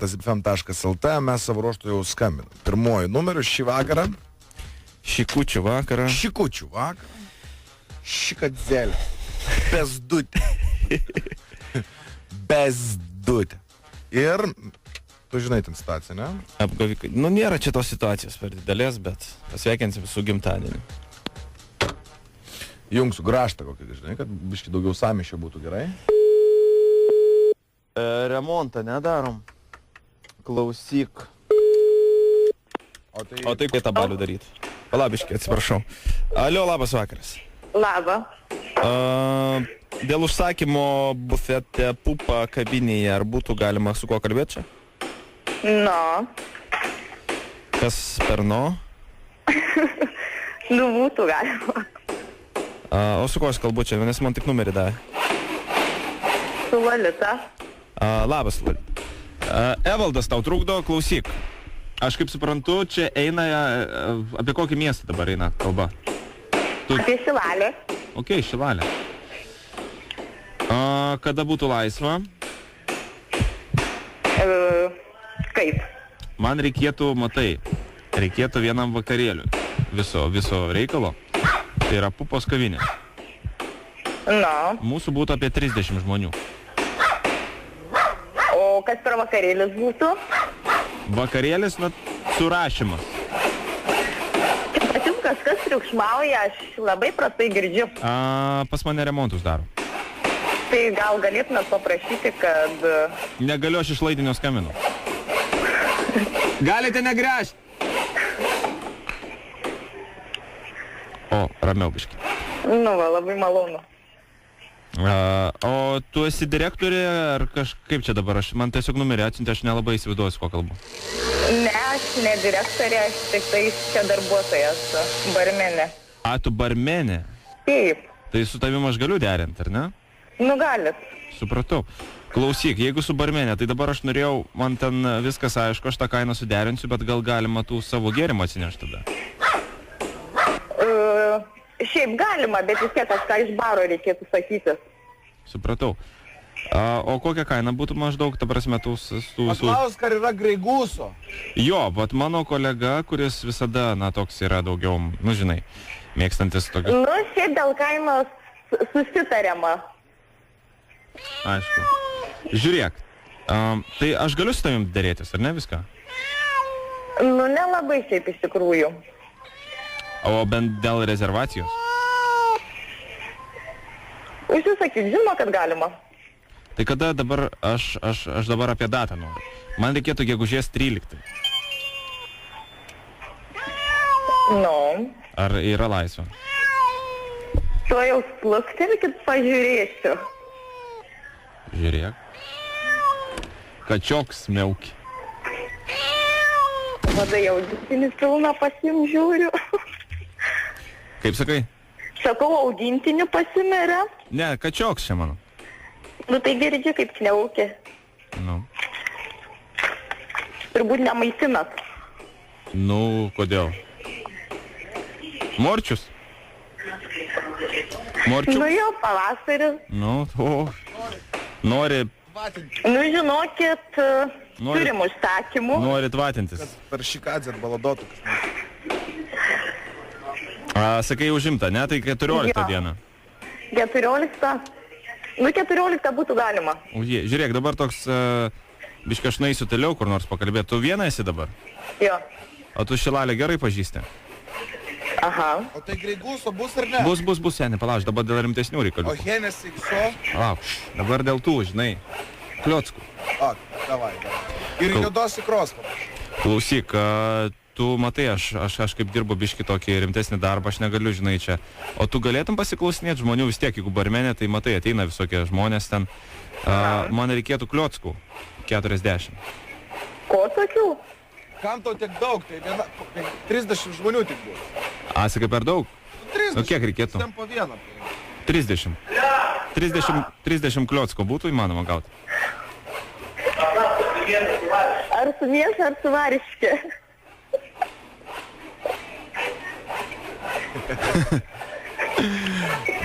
studija@fm.lt, mes savo ruoštų jau skambinam. Pirmuoju numeriu šį vakarą. Šikučių vakarą. Šikadzelė. Bezdutė. Ir, tu žinai ten situaciją, ne? Apgavikai. Nėra čia tos situacijos per didelės, bet pasveikinsim su gimtadieniu. Jungsiu graštą kokį, žinai, kad biški daugiau sąmyšio būtų gerai. Remontą nedarom. Klausyk. O tai kaip tą balių daryti? Palabiškai, atsiprašau. Alio, labas vakaras. Labą. Dėl užsakymo bufete pupa kabinėje, ar būtų galima su kuo kalbėti čia? No. Kas per no? Nu, būtų galima. O su kuo aš kalbu čia, nes man tik numerį davė. Su Lolita. Labas, Lolita. Evaldas tau trukdo, klausyk. Aš kaip suprantu, čia eina, apie kokį miestą dabar eina kalba? Apie Šilalę. Ok, Šilalė. Kada būtų laisva? Kaip? Man reikėtų, matai, reikėtų vienam vakarėliui viso reikalo. Tai yra pupos kavinė. No. Mūsų būtų apie 30 žmonių. O kas per vakarėlis būtų? Vakarėlis, surašymas. Pas jums kažkas triukšmauja, aš labai prastai girdžiu. Pas mane remontus daro. Tai gal galėtumėt paprašyti, kad... Negaliu, aš iš laidinio skambinu. Galite negręžti. O, ramiau biški. Nu, va, labai malonu. O tu esi direktorė, ar kažkaip čia dabar? Man tiesiog numerį atsiuntė, aš nelabai įsivaizduoju, ko kalbu. Ne, aš ne direktorė, aš tik tai čia darbuotojas, barmenė. Tu barmenė? Taip. Tai su tavim aš galiu derinti, ar ne? Nu, galit. Supratau. Klausyk, jeigu su barmenė, tai dabar aš norėjau, man ten viskas aišku, aš tą kainą suderinsiu, bet gal galima tų savo gėrimą atsinešti tada? Šiaip galima, bet vis tiek kažką iš baro reikėtų sakyti. Supratau. O kokia kaina būtų maždaug, ta prasme, tų... Paklausk, ar yra Greiguso? Jo, bet mano kolega, kuris visada, toks yra daugiau, žinai, mėgstantis tokius... Nu, šiaip dėl kainos susitariama. Aišku. Žiūrėk, tai aš galiu su tavim dėrėtis, ar ne viską? Nu, nelabai šiaip iš tikrųjų. O bent dėl rezervacijos? Užsisakyt, žinoma, kad galima. Tai kada dabar, aš dabar apie datą noriu. Man reikėtų gegužės 13. Nu. Ar yra laisva? To jau pluktelkit, pažiūrėsiu. Žiūrėk. Kačioks miauki. Vada jau augintinis pilną pasim žiūriu. Kaip sakai? Sakau, augintinių pasimirė. Ne, kačioks čia mano. Nu tai girdžiu, kaip kniaukė. Nu. Turbūt nemaitinat. Nu, kodėl? Morčius? Morčius? Nu jo, pavasaris. Nu, nori... Nu, žinokit, turim užsakymų. Nori tvatintis. Per Šikadzę baladotų. Sakai, užimta, ne? Tai 14 dieną. 14? Nu, 14 būtų galima. Žiūrėk, dabar toks biškai aš nueisiu toliau, kur nors pakalbėti. Tu viena esi dabar? Jo. O tu Šilalę gerai pažįsti? Aha. O tai Greiguso bus ar ne? Bus, seni, palauž, dabar dėl rimtesnių reikalų. O Hennessy viso? Palauk, dabar dėl tų, žinai, kliockų. Davai. Ir juodos ikros. Klausyk, tu matai, aš kaip dirbu biškį tokį rimtesnį darbą, aš negaliu, žinai, čia. O tu galėtum pasiklausinėti žmonių vis tiek, jeigu barmenė, tai matai, ateina visokie žmonės ten. Man reikėtų kliockų 40. Ko tokių? Kam tau tiek daug? Tai 30 žmonių tik bus. Sakai, per daug? 30. Nu, kiek reikėtų? Ten po vieną. 30. 30 kliockų būtų įmanoma gauti. Ar su mėsa, ar su variške?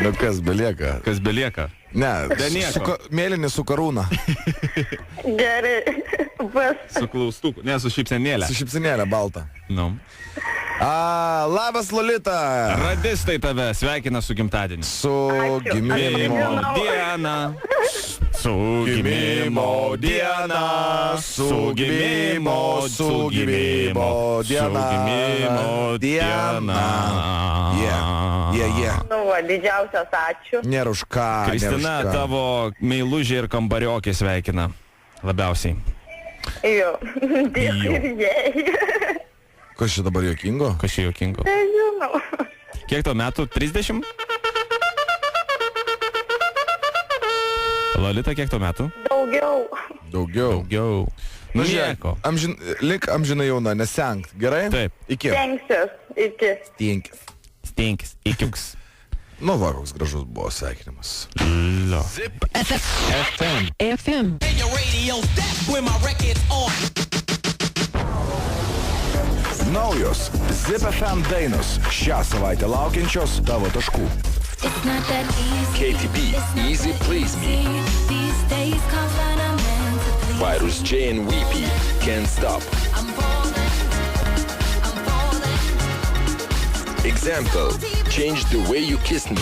Nu, kas belieka? Kas belieka? Ne, Be nieko. Mėlynis su karūna. Gerai. Bus. Su klaustuku, ne, su šypsenėlė. Su šypsenėlė balta. Nu. Labas, Lolita. Radistai tave sveikina su gimtadieniu. Su Ačiū. gimimo Diena. Su gimimo diena. Su gimimo diena. Yeah. Nu, va, didžiausias ačiū. Nėra už ką. Kristina, tavo meilužė ir kambariokė sveikina labiausiai. Jo. Dėkui Jo. ir jai. Kas čia dabar juokingo? Kas čia juokingo? Nežinau. Kiek tau metų? 30? Lolita, kiek tau metų? Daugiau. Daugiau. Nu, Nieko. Lik amžinai jauna, nesenkt. Gerai? Taip. Iki. Stengsiuos. Iki. Tinkis. Stinkis. Ikiuks. Nu, va, koks gražus buvo sveikinimas. Lo. Zip FM. FM. your radio, that's when my record's on. Naujos Zip FM dainos šią savaitę laukiančios tavo taškų. It's not that easy. KTB, It's not Easy that Please Me. easy. These days can't find a man to please. Virus J and Weepy, Can't Stop. I'm falling. Example, Change the Way You Kiss Me.